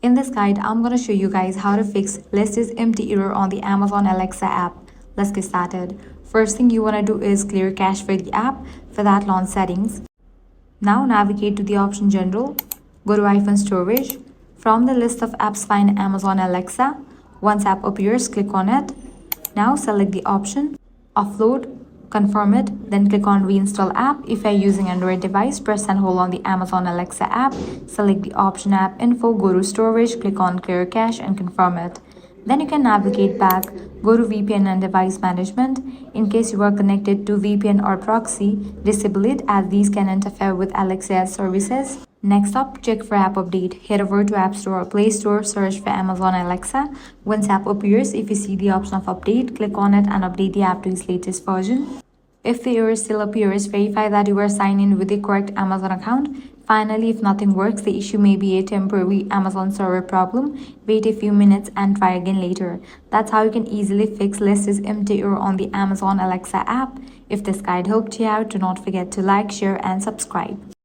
In this guide, I'm going to show you guys how to fix list is empty error on the Amazon Alexa app. Let's get started. First thing you want to do is clear cache for the app. For that, launch settings. Now navigate to the option general. Go to iPhone storage. From the list of apps, find Amazon Alexa. Once app appears, click on it. Now select the option offload, confirm it, then click on reinstall app. If you're using Android device, press and hold on the Amazon Alexa app, select the option app info, go to storage, click on clear cache and confirm it. Then you can navigate back, go to VPN and device management. In case you are connected to VPN or proxy, disable it as these can interfere with Alexa's services. Next up, check for app update. Head over to App Store or Play Store, search for Amazon Alexa. Once app appears, if you see the option of update, click on it and update the app to its latest version. If the error still appears, verify that you are signed in with the correct Amazon account. Finally, if nothing works, the issue may be a temporary Amazon server problem. Wait a few minutes and try again later. That's how you can easily fix list is empty error on the Amazon Alexa app. If this guide helped you out, do not forget to like, share and subscribe.